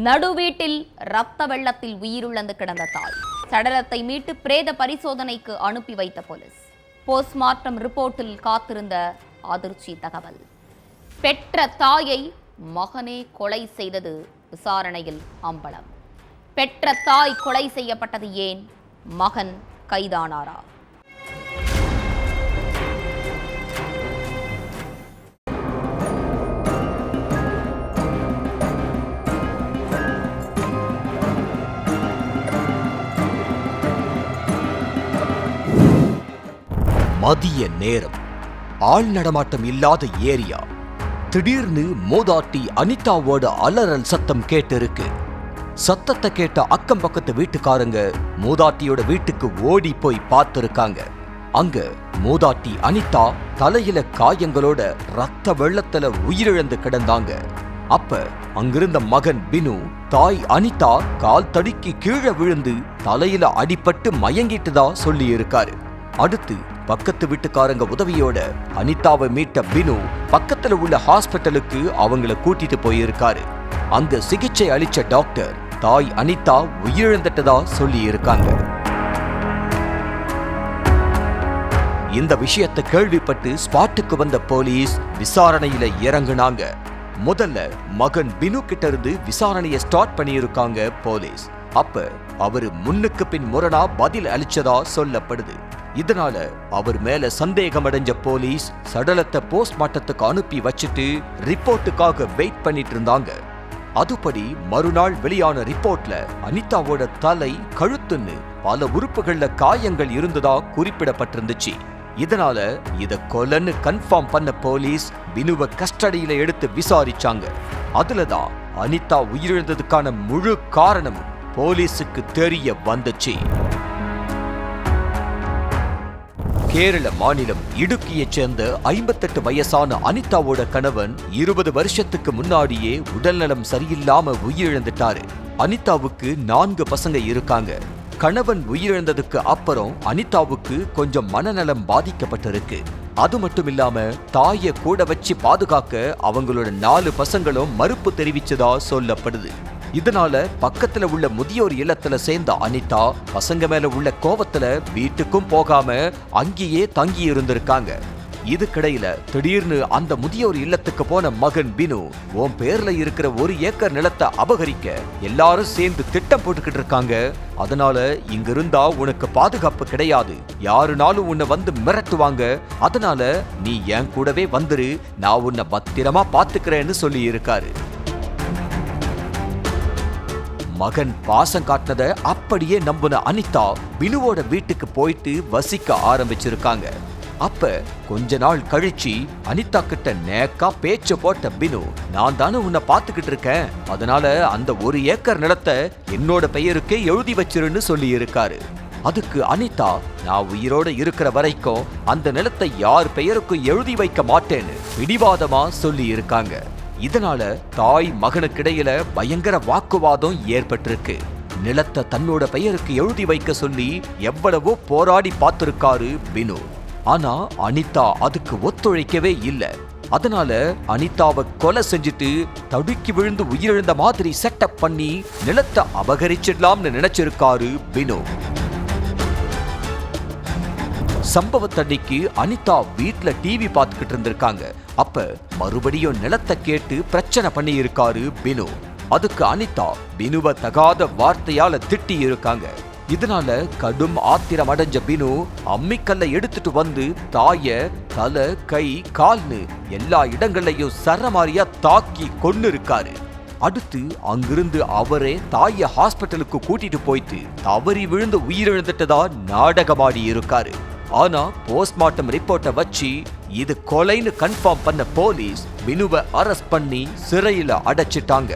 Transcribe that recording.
நடுவீட்டில் ரத்த வெள்ளத்தில் உயிரிழந்து கிடந்த தாய் சடலத்தை மீட்டு பிரேத பரிசோதனைக்கு அனுப்பி வைத்த போலீஸ். போஸ்ட்மார்ட்டம் ரிப்போர்ட்டில் காத்திருந்த அதிர்ச்சி தகவல். பெற்ற தாயை மகனே கொலை செய்தது விசாரணையில் அம்பலம். பெற்ற தாய் கொலை செய்யப்பட்டது ஏன்? மகன் கைதானாரா? மதிய நேரம், ஆள் நடமாட்டம் இல்லாத ஏரியா. திடீர்னு மூதாட்டி அனிதாவோட அலறல் சத்தம் கேட்டிருக்கு. சத்தத்தை கேட்ட அக்கம் பக்கத்து வீட்டுக்காரங்க மூதாட்டியோட வீட்டுக்கு ஓடி போய் பார்த்திருக்காங்க. அங்க மூதாட்டி அனிதா தலையில காயங்களோட ரத்த வெள்ளத்துல உயிரிழந்து கிடந்தாங்க. அப்ப அங்கிருந்த மகன் பினு தாய் அனிதா கால் தடுக்கி கீழே விழுந்து தலையில அடிபட்டு மயங்கிட்டுதா சொல்லி இருக்காரு. அடுத்து பக்கத்து வீட்டுக்காரங்க உதவியோட அனிதாவை மீட்ட பினு பக்கத்துல உள்ள ஹாஸ்பிட்டலுக்கு அவங்கள கூட்டிட்டு போயிருக்காரு. அங்க சிகிச்சை அளிச்ச டாக்டர் தாய் அனிதா உயிரிழந்துட்டதா சொல்லி இருக்காங்க. இந்த விஷயத்தை கேள்விப்பட்டு ஸ்பாட்டுக்கு வந்த போலீஸ் விசாரணையில இறங்குனாங்க. முதல்ல மகன் பினு கிட்ட இருந்து விசாரணையை ஸ்டார்ட் பண்ணியிருக்காங்க போலீஸ். அப்ப அவரு முன்னுக்கு பின் முரணா பதில் அளிச்சதா சொல்லப்படுது. இதனால அவர் மேல சந்தேகம் அடைஞ்ச போலீஸ் சடலத்தை போஸ்ட்மார்ட்டத்துக்கு அனுப்பி வச்சுட்டு ரிப்போர்ட்டுக்காக வெயிட் பண்ணிட்டு இருந்தாங்க. அதுபடி மறுநாள் வெளியான ரிப்போர்ட்ல அனிதாவோட தலை, கழுத்துன்னு பல உறுப்புகள்ல காயங்கள் இருந்ததா குறிப்பிடப்பட்டிருந்துச்சு. இதனால இத கொலைன்னு கன்ஃபார்ம் பண்ண போலீஸ் பினுவை கஸ்டடியில எடுத்து விசாரிச்சாங்க. அதுலதான் அனிதா உயிரிழந்ததுக்கான முழு காரணம் போலீஸுக்கு தெரிய வந்துச்சு. கேரள மாநிலம் இடுக்கியைச் சேர்ந்த 58 வயசான அனிதாவோட கணவன் 20 வருஷத்துக்கு முன்னாடியே உடல்நலம் சரியில்லாம உயிரிழந்துட்டாரு. அனிதாவுக்கு 4 பசங்க இருக்காங்க. கணவன் உயிரிழந்ததுக்கு அப்புறம் அனிதாவுக்கு கொஞ்சம் மனநலம் பாதிக்கப்பட்டிருக்கு. அது மட்டும் இல்லாம தாயை கூட வச்சு பாதுகாக்க அவங்களோட 4 பசங்களும் மறுப்பு தெரிவிச்சதா சொல்லப்படுது. இதனால பக்கத்துல உள்ள முதியோர் இல்லத்துல சேர்ந்த அனிதா பசங்க மேல உள்ள கோவத்துல வீட்டுக்கும் போகாம அங்கேயே தங்கி இருந்திருக்காங்க. இதுக்கிடையில திடீர்னு அந்த முதியோர் இல்லத்துக்கு போன மகன் பினு, உன் பேர்ல இருக்கிற 1 ஏக்கர் நிலத்தை அபகரிக்க எல்லாரும் சேர்ந்து திட்டம் போட்டுக்கிட்டு இருக்காங்க. அதனால இங்க இருந்தா உனக்கு பாதுகாப்பு கிடையாது, யாருனாலும் உன்னை வந்து மிரட்டுவாங்க. அதனால நீ என் கூடவே வந்துரு, நான் உன்னை பத்திரமா பாத்துக்கிறேன்னு சொல்லி இருக்காரு. மகன் பாசம் காட்டினத அப்படியே நம்பின அனிதா பினுவோட வீட்டுக்கு போயிட்டு வசிக்க ஆரம்பிச்சிருக்காங்க. அப்ப கொஞ்ச நாள் கழிச்சு அனிதா கிட்ட நேக்கா பேச்ச போட்ட பினு, நான் தானே உன்னை பாத்துக்கிட்டு இருக்கேன், அதனால அந்த 1 ஏக்கர் நிலத்தை என்னோட பெயருக்கே எழுதி வச்சிருன்னு சொல்லி இருக்காரு. அதுக்கு அனிதா, நான் உயிரோட இருக்கிற வரைக்கும் அந்த நிலத்தை யார் பெயருக்கும் எழுதி வைக்க மாட்டேன்னு பிடிவாதமா சொல்லி இருக்காங்க. இதனால தாய் மகனுக்கிடையில பயங்கர வாக்குவாதம் ஏற்பட்டிருக்கு. நிலத்தை தன்னோட பெயருக்கு எழுதி வைக்க சொல்லி எவ்வளவோ போராடி பார்த்திருக்காரு பினு. ஆனா அனிதா அதுக்கு ஒத்துழைக்கவே இல்லை. அதனால அனிதாவை கொலை செஞ்சுட்டு தடுக்கி விழுந்து உயிரிழந்த மாதிரி செட்டப் பண்ணி நிலத்தை அபகரிச்சிடலாம்னு நினைச்சிருக்காரு பினு. சம்பவத்தன்னைக்கு அனிதா வீட்ல டிவி பார்த்துக்கிட்டு இருந்திருக்காங்க. அப்ப மறுபடியும் நிலத்தை கேட்டு பிரச்சனை பண்ணி இருக்காரு பினு. அதுக்கு அனிதா பினுவை தகாத வார்த்தையால திட்டி இருக்காங்க. இதனால கடும் ஆத்திரம் அடைஞ்ச பினு அம்மிக்கல்லை எடுத்துட்டு வந்து தாய தலை, கை, கால்னு எல்லா இடங்களையும் சரமாரியா தாக்கி கொன்னு இருக்காரு. அடுத்து அங்கிருந்து அவரே தாய ஹாஸ்பிட்டலுக்கு கூட்டிட்டு போயிட்டு தவறி விழுந்து உயிரிழந்துட்டதா நாடகமாடி இருக்காரு. ஆனா போஸ்ட்மார்ட்டம் ரிப்போர்ட்டை வச்சு இது கொலைன்னு கன்ஃபார்ம் பண்ண போலீஸ் பினுவை அரெஸ்ட் பண்ணி சிறையில அடைச்சிட்டாங்க.